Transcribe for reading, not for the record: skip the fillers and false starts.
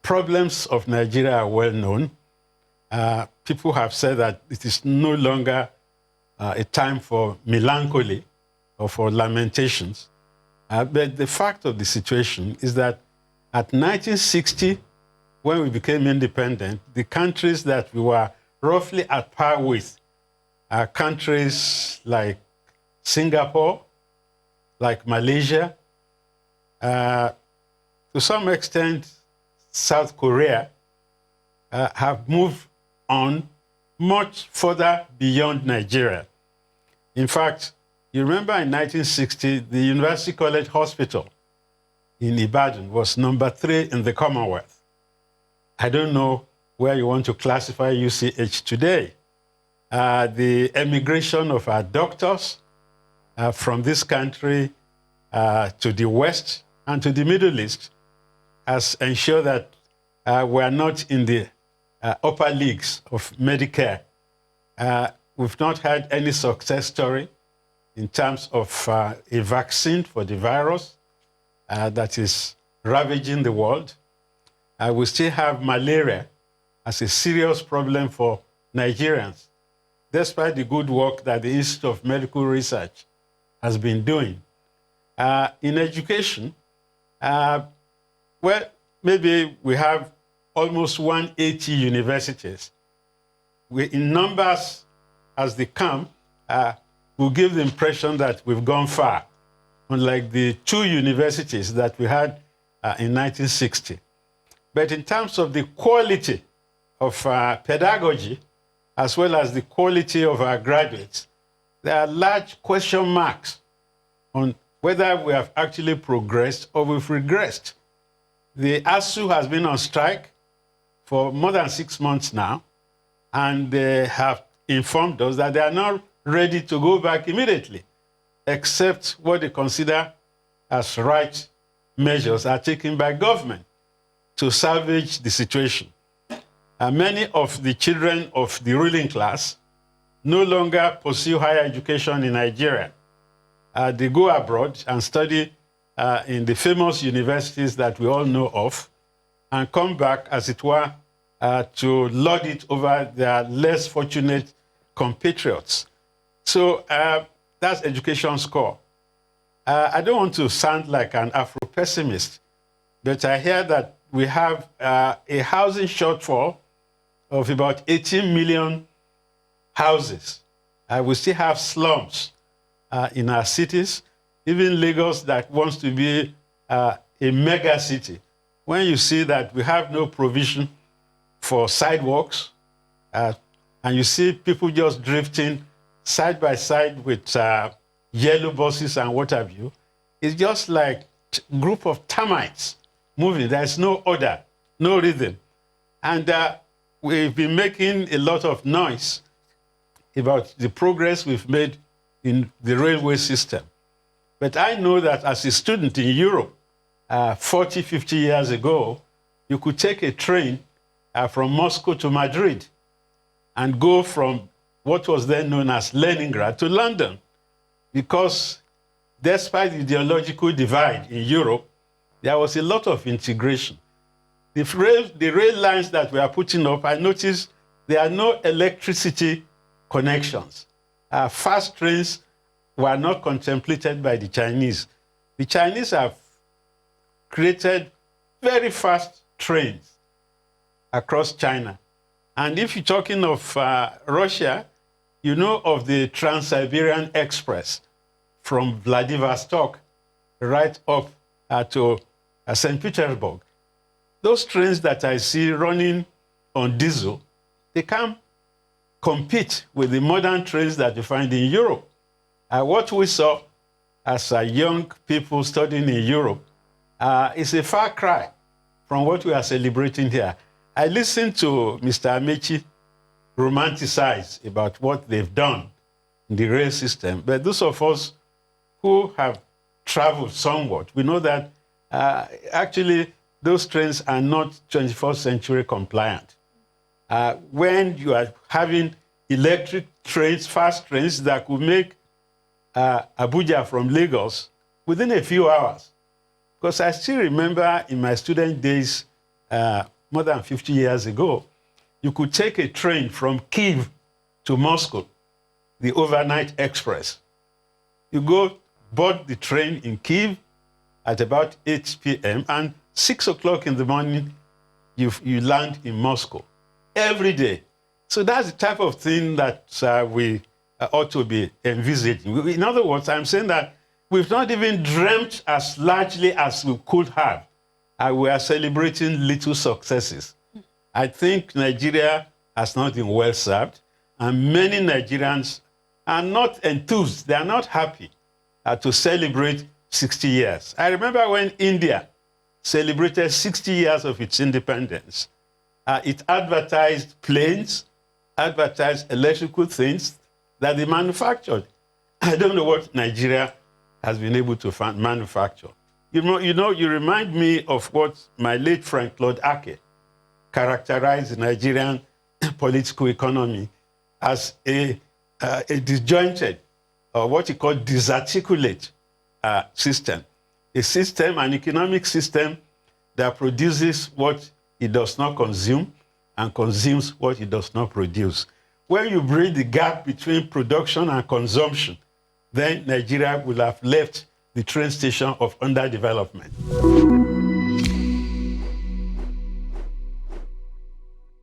problems of Nigeria are well known. People have said that it is no longer a time for melancholy or for lamentations. But the fact of the situation is that at 1960, when we became independent, the countries that we were roughly at par with are countries like Singapore, like Malaysia, to some extent, South Korea, have moved on much further beyond Nigeria. In fact, you remember in 1960, the University College Hospital in Ibadan was #3 in the Commonwealth. I don't know where you want to classify UCH today. The emigration of our doctors from this country to the West and to the Middle East has ensured that we are not in the upper leagues of Medicare. We've not had any success story in terms of a vaccine for the virus that is ravaging the world. We still have malaria as a serious problem for Nigerians, despite the good work that the Institute of Medical Research has been doing. In education, well, maybe we have almost 180 universities. In numbers as they come, will give the impression that we've gone far, unlike the 2 universities that we had in 1960. But in terms of the quality of pedagogy, as well as the quality of our graduates, there are large question marks on whether we have actually progressed or we've regressed. The ASU has been on strike for more than 6 months now, and they have informed us that they are not ready to go back immediately, except what they consider as right measures are taken by government to salvage the situation. Many of the children of the ruling class no longer pursue higher education in Nigeria. They go abroad and study in the famous universities that we all know of and come back, as it were, to lord it over their less fortunate compatriots. So that's education score. I don't want to sound like an Afro-pessimist, but I hear that we have a housing shortfall of about 18 million houses. We still have slums in our cities, even Lagos that wants to be a mega city. When you see that we have no provision for sidewalks, and you see people just drifting side by side with yellow buses and what have you, it's just like a group of termites moving. There's no order, no rhythm. And we've been making a lot of noise about the progress we've made in the railway system. But I know that as a student in Europe, 40, 50 years ago, you could take a train from Moscow to Madrid and go from what was then known as Leningrad to London, because despite the ideological divide in Europe, there was a lot of integration. The rail lines that we are putting up, I noticed there are no electricity connections. Fast trains were not contemplated by the Chinese. The Chinese have created very fast trains across China. And if you're talking of Russia, you know of the Trans-Siberian Express from Vladivostok right up to St. Petersburg. Those trains that I see running on diesel, they can't compete with the modern trains that you find in Europe. What we saw as young people studying in Europe is a far cry from what we are celebrating here. I listened to Mr. Amechi romanticize about what they've done in the rail system, but those of us who have traveled somewhat, we know that actually those trains are not 21st century compliant. When you are having electric trains, fast trains that could make Abuja from Lagos within a few hours. Because I still remember in my student days more than 50 years ago, you could take a train from Kyiv to Moscow, the overnight express. You go board the train in Kyiv at about 8 p.m. and 6 o'clock in the morning, you land in Moscow every day. So that's the type of thing that we ought to be envisaging. In other words, I'm saying that we've not even dreamt as largely as we could have. We are celebrating little successes. I think Nigeria has not been well served, and many Nigerians are not enthused. They are not happy to celebrate 60 years. I remember when India celebrated 60 years of its independence. It advertised planes, advertised electrical things that they manufactured. I don't know what Nigeria has been able to manufacture. You remind me of what my late friend Claude Akin characterized the Nigerian political economy as a disjointed, or what he called disarticulate system. A system, an economic system that produces what it does not consume and consumes what it does not produce. When you bridge the gap between production and consumption, then Nigeria will have left the train station of underdevelopment.